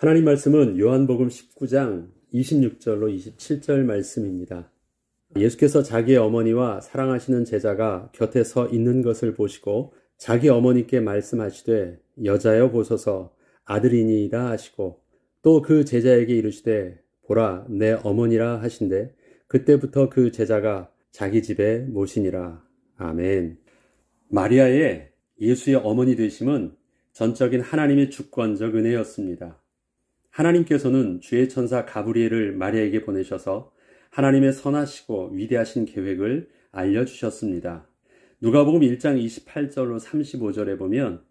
하나님 말씀은 요한복음 19장 26절로 27절 말씀입니다. 예수께서 자기의 어머니와 사랑하시는 제자가 곁에 서 있는 것을 보시고 자기 어머니께 말씀하시되 여자여 보소서 아들이니이다 하시고 또 그 제자에게 이르시되 보라 내 어머니라 하신대 그때부터 그 제자가 자기 집에 모시니라. 아멘. 마리아의 예수의 어머니 되심은 전적인 하나님의 주권적 은혜였습니다. 하나님께서는 주의 천사 가브리엘을 마리아에게 보내셔서 하나님의 선하시고 위대하신 계획을 알려주셨습니다. 누가복음 1장 28절로 35절에 보면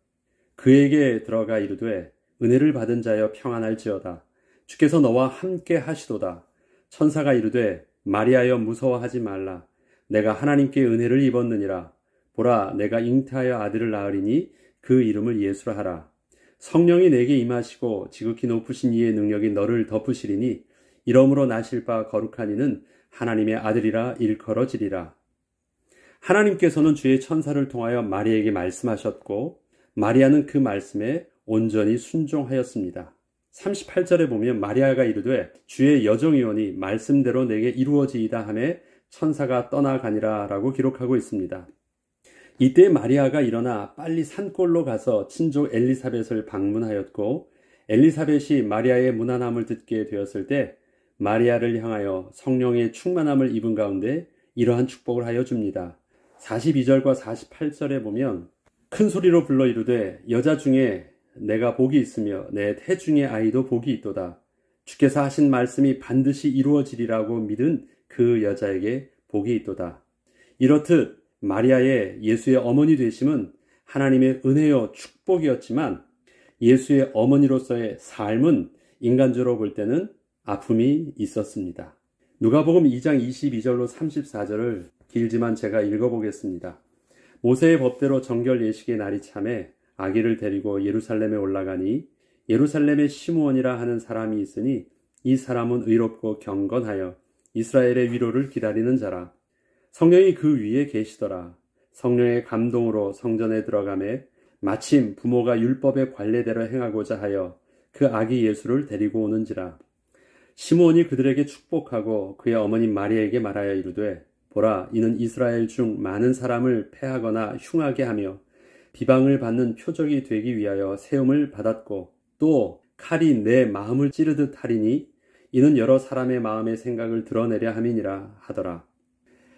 그에게 들어가 이르되 은혜를 받은 자여 평안할지어다. 주께서 너와 함께 하시도다. 천사가 이르되 마리아여 무서워하지 말라. 내가 하나님께 은혜를 입었느니라. 보라 내가 잉태하여 아들을 낳으리니 그 이름을 예수라 하라. 성령이 내게 임하시고 지극히 높으신 이의 능력이 너를 덮으시리니 이러므로 나실 바 거룩한 이는 하나님의 아들이라 일컬어지리라. 하나님께서는 주의 천사를 통하여 마리아에게 말씀하셨고 마리아는 그 말씀에 온전히 순종하였습니다. 38절에 보면 마리아가 이르되 주의 여정이오니 말씀대로 내게 이루어지이다 하매 천사가 떠나가니라 라고 기록하고 있습니다. 이때 마리아가 일어나 빨리 산골로 가서 친족 엘리사벳을 방문하였고 엘리사벳이 마리아의 문안함을 듣게 되었을 때 마리아를 향하여 성령의 충만함을 입은 가운데 이러한 축복을 하여 줍니다. 42절과 48절에 보면 큰 소리로 불러 이르되 여자 중에 내가 복이 있으며 내 태중의 아이도 복이 있도다. 주께서 하신 말씀이 반드시 이루어지리라고 믿은 그 여자에게 복이 있도다. 이렇듯 마리아의 예수의 어머니 되심은 하나님의 은혜요 축복이었지만 예수의 어머니로서의 삶은 인간적으로 볼 때는 아픔이 있었습니다. 누가복음 2장 22절로 34절을 길지만 제가 읽어보겠습니다. 모세의 법대로 정결 예식의 날이 참에 아기를 데리고 예루살렘에 올라가니 예루살렘에 시므온이라 하는 사람이 있으니 이 사람은 의롭고 경건하여 이스라엘의 위로를 기다리는 자라. 성령이 그 위에 계시더라. 성령의 감동으로 성전에 들어가매 마침 부모가 율법의 관례대로 행하고자 하여 그 아기 예수를 데리고 오는지라. 시므온이 그들에게 축복하고 그의 어머니 마리아에게 말하여 이르되 보라 이는 이스라엘 중 많은 사람을 패하거나 흉하게 하며 비방을 받는 표적이 되기 위하여 세움을 받았고 또 칼이 내 마음을 찌르듯 하리니 이는 여러 사람의 마음의 생각을 드러내려 함이니라 하더라.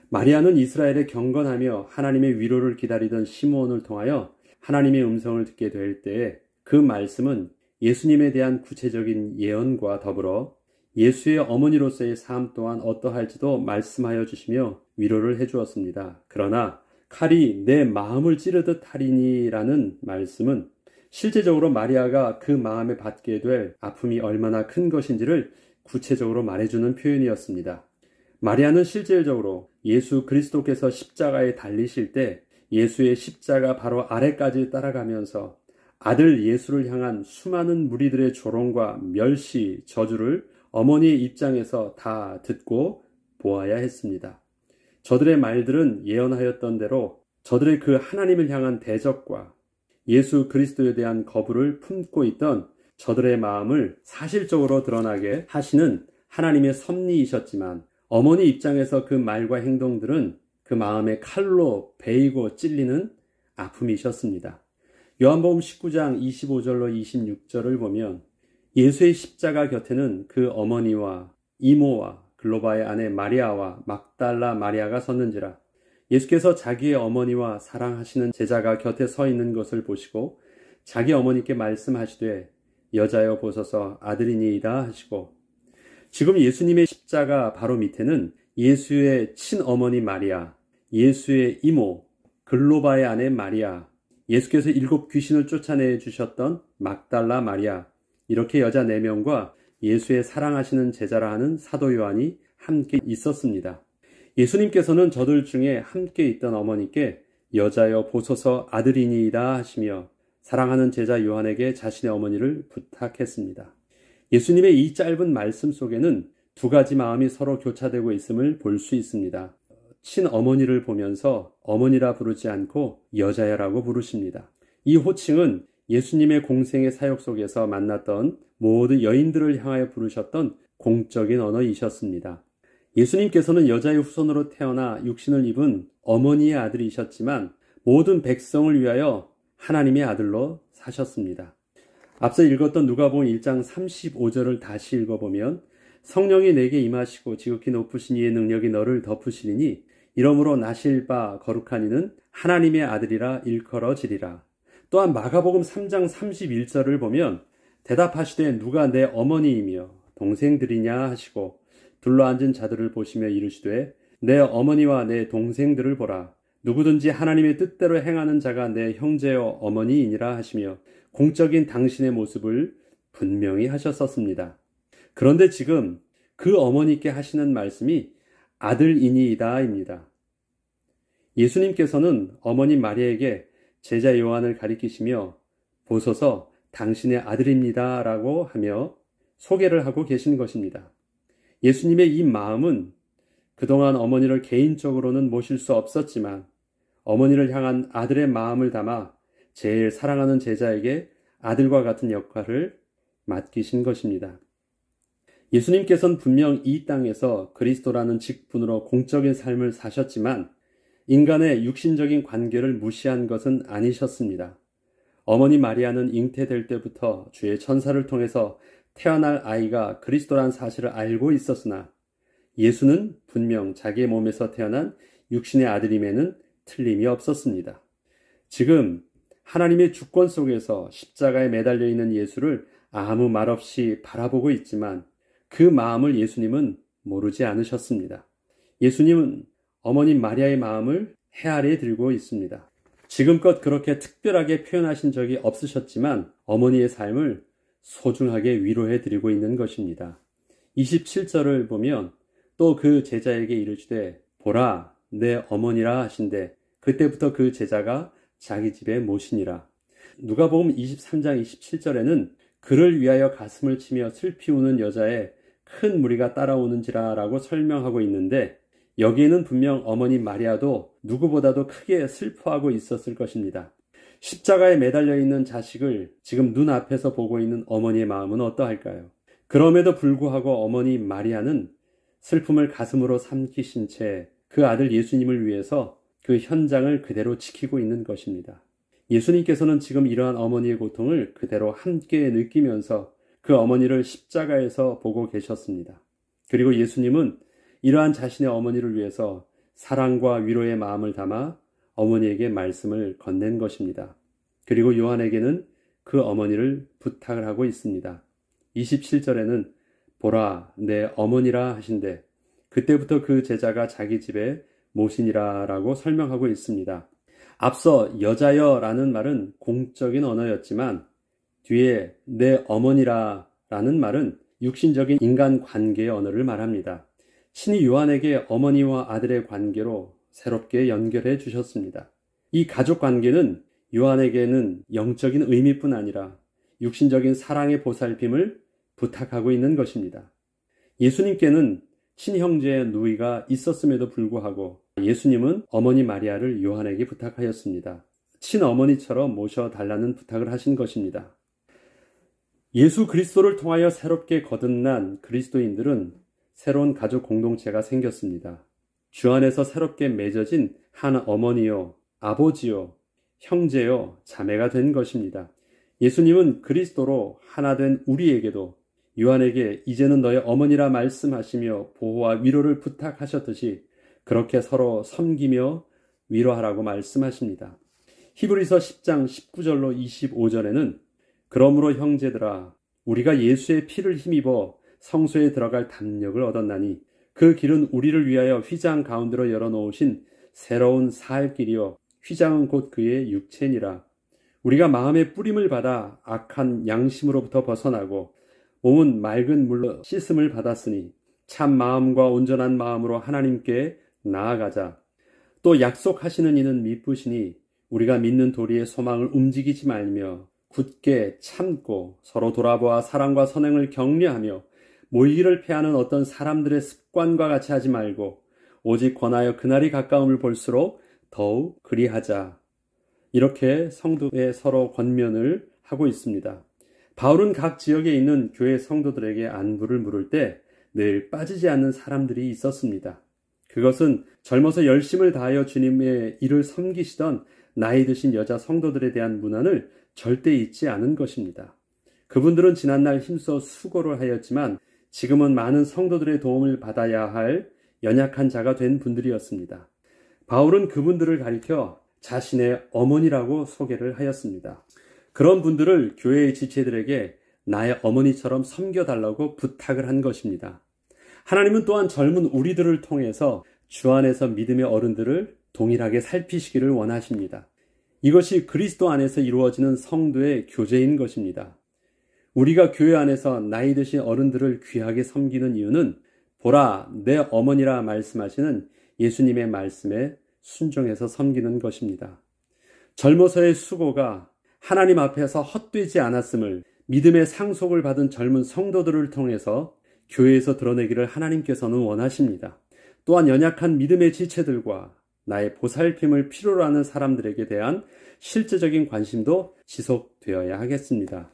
마리아는 이스라엘에 경건하며 하나님의 위로를 기다리던 시므온을 통하여 하나님의 음성을 듣게 될 때에 그 말씀은 예수님에 대한 구체적인 예언과 더불어 예수의 어머니로서의 삶 또한 어떠할지도 말씀하여 주시며 위로를 해주었습니다. 그러나 칼이 내 마음을 찌르듯 하리니라는 말씀은 실제적으로 마리아가 그 마음에 받게 될 아픔이 얼마나 큰 것인지를 구체적으로 말해주는 표현이었습니다. 마리아는 실질적으로 예수 그리스도께서 십자가에 달리실 때 예수의 십자가 바로 아래까지 따라가면서 아들 예수를 향한 수많은 무리들의 조롱과 멸시, 저주를 어머니의 입장에서 다 듣고 보아야 했습니다. 저들의 말들은 예언하였던 대로 저들의 그 하나님을 향한 대적과 예수 그리스도에 대한 거부를 품고 있던 저들의 마음을 사실적으로 드러나게 하시는 하나님의 섭리이셨지만 어머니 입장에서 그 말과 행동들은 그 마음의 칼로 베이고 찔리는 아픔이셨습니다. 요한복음 19장 25절로 26절을 보면 예수의 십자가 곁에는 그 어머니와 이모와 글로바의 아내 마리아와 막달라 마리아가 섰는지라. 예수께서 자기의 어머니와 사랑하시는 제자가 곁에 서 있는 것을 보시고 자기 어머니께 말씀하시되 여자여 보소서 아들이니이다 하시고 지금 예수님의 십자가 바로 밑에는 예수의 친어머니 마리아, 예수의 이모, 글로바의 아내 마리아, 예수께서 7 귀신을 쫓아내 주셨던 막달라 마리아, 이렇게 여자 4명과 예수의 사랑하시는 제자라 하는 사도 요한이 함께 있었습니다. 예수님께서는 저들 중에 함께 있던 어머니께 여자여 보소서 아들이니이다 하시며 사랑하는 제자 요한에게 자신의 어머니를 부탁했습니다. 예수님의 이 짧은 말씀 속에는 2가지 마음이 서로 교차되고 있음을 볼 수 있습니다. 친어머니를 보면서 어머니라 부르지 않고 여자야라고 부르십니다. 이 호칭은 예수님의 공생의 사역 속에서 만났던 모든 여인들을 향하여 부르셨던 공적인 언어이셨습니다. 예수님께서는 여자의 후손으로 태어나 육신을 입은 어머니의 아들이셨지만 모든 백성을 위하여 하나님의 아들로 사셨습니다. 앞서 읽었던 누가복음 1장 35절을 다시 읽어보면 성령이 내게 임하시고 지극히 높으신 이의 능력이 너를 덮으시리니 이러므로 나실 바 거룩한 이는 하나님의 아들이라 일컬어지리라. 또한 마가복음 3장 31절을 보면 대답하시되 누가 내 어머니이며 동생들이냐 하시고 둘러앉은 자들을 보시며 이르시되 내 어머니와 내 동생들을 보라. 누구든지 하나님의 뜻대로 행하는 자가 내 형제여 어머니이니라 하시며 공적인 당신의 모습을 분명히 하셨었습니다. 그런데 지금 그 어머니께 하시는 말씀이 아들이니이다입니다. 예수님께서는 어머니 마리아에게 제자 요한을 가리키시며 보소서 당신의 아들입니다 라고 하며 소개를 하고 계신 것입니다. 예수님의 이 마음은 그동안 어머니를 개인적으로는 모실 수 없었지만 어머니를 향한 아들의 마음을 담아 제일 사랑하는 제자에게 아들과 같은 역할을 맡기신 것입니다. 예수님께서는 분명 이 땅에서 그리스도라는 직분으로 공적인 삶을 사셨지만 인간의 육신적인 관계를 무시한 것은 아니셨습니다. 어머니 마리아는 잉태될 때부터 주의 천사를 통해서 태어날 아이가 그리스도란 사실을 알고 있었으나 예수는 분명 자기의 몸에서 태어난 육신의 아들임에는 틀림이 없었습니다. 지금 하나님의 주권 속에서 십자가에 매달려 있는 예수를 아무 말 없이 바라보고 있지만 그 마음을 예수님은 모르지 않으셨습니다. 예수님은 어머니 마리아의 마음을 헤아려 들고 있습니다. 지금껏 그렇게 특별하게 표현하신 적이 없으셨지만 어머니의 삶을 소중하게 위로해 드리고 있는 것입니다. 27절을 보면 또 그 제자에게 이르시되 보라 내 어머니라 하신대 그때부터 그 제자가 자기 집에 모시니라. 누가복음 23장 27절에는 그를 위하여 가슴을 치며 슬피 우는 여자의 큰 무리가 따라오는지라 라고 설명하고 있는데 여기에는 분명 어머니 마리아도 누구보다도 크게 슬퍼하고 있었을 것입니다. 십자가에 매달려 있는 자식을 지금 눈앞에서 보고 있는 어머니의 마음은 어떠할까요? 그럼에도 불구하고 어머니 마리아는 슬픔을 가슴으로 삼키신 채 그 아들 예수님을 위해서 그 현장을 그대로 지키고 있는 것입니다. 예수님께서는 지금 이러한 어머니의 고통을 그대로 함께 느끼면서 그 어머니를 십자가에서 보고 계셨습니다. 그리고 예수님은 이러한 자신의 어머니를 위해서 사랑과 위로의 마음을 담아 어머니에게 말씀을 건넨 것입니다. 그리고 요한에게는 그 어머니를 부탁을 하고 있습니다. 27절에는 보라 내 어머니라 하신대 그때부터 그 제자가 자기 집에 모시니라 라고 설명하고 있습니다. 앞서 여자여 라는 말은 공적인 언어였지만 뒤에 내 어머니라 라는 말은 육신적인 인간 관계의 언어를 말합니다. 신이 요한에게 어머니와 아들의 관계로 새롭게 연결해 주셨습니다. 이 가족 관계는 요한에게는 영적인 의미뿐 아니라 육신적인 사랑의 보살핌을 부탁하고 있는 것입니다. 예수님께는 친형제의 누이가 있었음에도 불구하고 예수님은 어머니 마리아를 요한에게 부탁하였습니다. 친어머니처럼 모셔달라는 부탁을 하신 것입니다. 예수 그리스도를 통하여 새롭게 거듭난 그리스도인들은 새로운 가족 공동체가 생겼습니다. 주 안에서 새롭게 맺어진 한 어머니요, 아버지요, 형제요, 자매가 된 것입니다. 예수님은 그리스도로 하나 된 우리에게도 요한에게 이제는 너의 어머니라 말씀하시며 보호와 위로를 부탁하셨듯이 그렇게 서로 섬기며 위로하라고 말씀하십니다. 히브리서 10장 19절로 25절에는 그러므로 형제들아 우리가 예수의 피를 힘입어 성소에 들어갈 담력을 얻었나니 그 길은 우리를 위하여 휘장 가운데로 열어놓으신 새로운 살 길이요 휘장은 곧 그의 육체니라. 우리가 마음의 뿌림을 받아 악한 양심으로부터 벗어나고 몸은 맑은 물로 씻음을 받았으니 참 마음과 온전한 마음으로 하나님께 나아가자. 또 약속하시는 이는 미쁘시니 우리가 믿는 도리의 소망을 움직이지 말며 굳게 참고 서로 돌아보아 사랑과 선행을 격려하며 모이기를 패하는 어떤 사람들의 습관과 같이 하지 말고 오직 권하여 그날이 가까움을 볼수록 더욱 그리하자. 이렇게 성도의 서로 권면을 하고 있습니다. 바울은 각 지역에 있는 교회 성도들에게 안부를 물을 때 늘 빠지지 않는 사람들이 있었습니다. 그것은 젊어서 열심을 다하여 주님의 일을 섬기시던 나이 드신 여자 성도들에 대한 문안을 절대 잊지 않은 것입니다. 그분들은 지난날 힘써 수고를 하였지만 지금은 많은 성도들의 도움을 받아야 할 연약한 자가 된 분들이었습니다. 바울은 그분들을 가리켜 자신의 어머니라고 소개를 하였습니다. 그런 분들을 교회의 지체들에게 나의 어머니처럼 섬겨달라고 부탁을 한 것입니다. 하나님은 또한 젊은 우리들을 통해서 주 안에서 믿음의 어른들을 동일하게 살피시기를 원하십니다. 이것이 그리스도 안에서 이루어지는 성도의 교제인 것입니다. 우리가 교회 안에서 나이 드신 어른들을 귀하게 섬기는 이유는 보라 내 어머니라 말씀하시는 예수님의 말씀에 순종해서 섬기는 것입니다. 젊어서의 수고가 하나님 앞에서 헛되지 않았음을 믿음의 상속을 받은 젊은 성도들을 통해서 교회에서 드러내기를 하나님께서는 원하십니다. 또한 연약한 믿음의 지체들과 나의 보살핌을 필요로 하는 사람들에게 대한 실제적인 관심도 지속되어야 하겠습니다.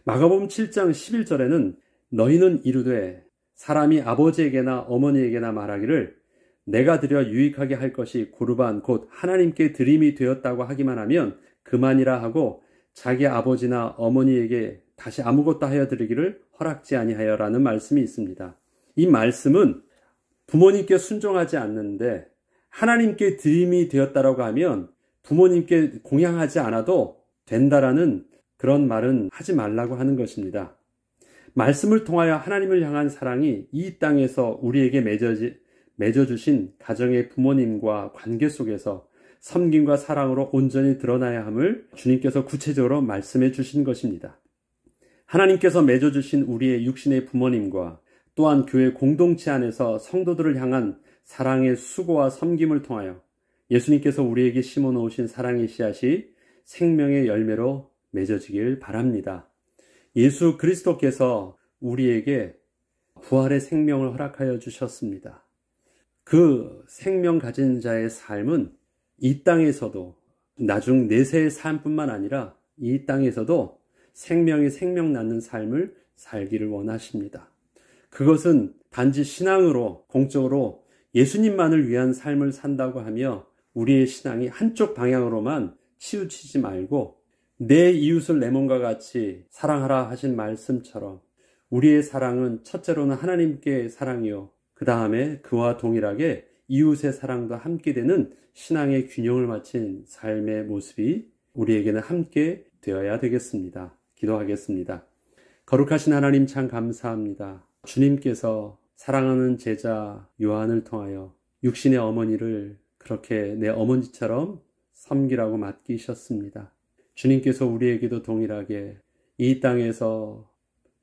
마가복음 7장 11절에는 너희는 이르되 사람이 아버지에게나 어머니에게나 말하기를 내가 드려 유익하게 할 것이 고르반 곧 하나님께 드림이 되었다고 하기만 하면 그만이라 하고 자기 아버지나 어머니에게 다시 아무것도 하여 드리기를 허락지 아니하여라는 말씀이 있습니다. 이 말씀은 부모님께 순종하지 않는데 하나님께 드림이 되었다라고 하면 부모님께 공양하지 않아도 된다라는 그런 말은 하지 말라고 하는 것입니다. 말씀을 통하여 하나님을 향한 사랑이 이 땅에서 우리에게 맺어주신 가정의 부모님과 관계 속에서 섬김과 사랑으로 온전히 드러나야 함을 주님께서 구체적으로 말씀해 주신 것입니다. 하나님께서 맺어주신 우리의 육신의 부모님과 또한 교회 공동체 안에서 성도들을 향한 사랑의 수고와 섬김을 통하여 예수님께서 우리에게 심어놓으신 사랑의 씨앗이 생명의 열매로 맺어지길 바랍니다. 예수 그리스도께서 우리에게 부활의 생명을 허락하여 주셨습니다. 그 생명 가진 자의 삶은 이 땅에서도 나중 내세의 삶뿐만 아니라 이 땅에서도 생명이 생명 낳는 삶을 살기를 원하십니다. 그것은 단지 신앙으로 공적으로 예수님만을 위한 삶을 산다고 하며 우리의 신앙이 한쪽 방향으로만 치우치지 말고 내 이웃을 내 몸과 같이 사랑하라 하신 말씀처럼 우리의 사랑은 첫째로는 하나님께 사랑이요 그 다음에 그와 동일하게 이웃의 사랑도 함께 되는 신앙의 균형을 맞춘 삶의 모습이 우리에게는 함께 되어야 되겠습니다. 기도하겠습니다. 거룩하신 하나님 참 감사합니다. 주님께서 사랑하는 제자 요한을 통하여 육신의 어머니를 그렇게 내 어머니처럼 섬기라고 맡기셨습니다. 주님께서 우리에게도 동일하게 이 땅에서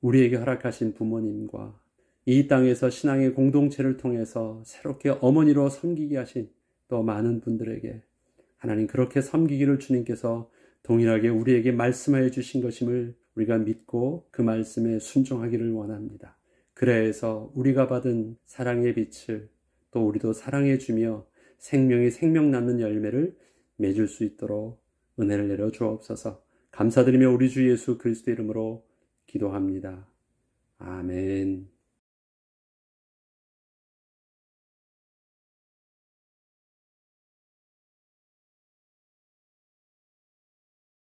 우리에게 허락하신 부모님과 이 땅에서 신앙의 공동체를 통해서 새롭게 어머니로 섬기게 하신 또 많은 분들에게 하나님 그렇게 섬기기를 주님께서 동일하게 우리에게 말씀하여 주신 것임을 우리가 믿고 그 말씀에 순종하기를 원합니다. 그래서 우리가 받은 사랑의 빛을 또 우리도 사랑해 주며 생명이 생명 낳는 열매를 맺을 수 있도록 은혜를 내려 주옵소서. 감사드리며 우리 주 예수 그리스도 이름으로 기도합니다. 아멘.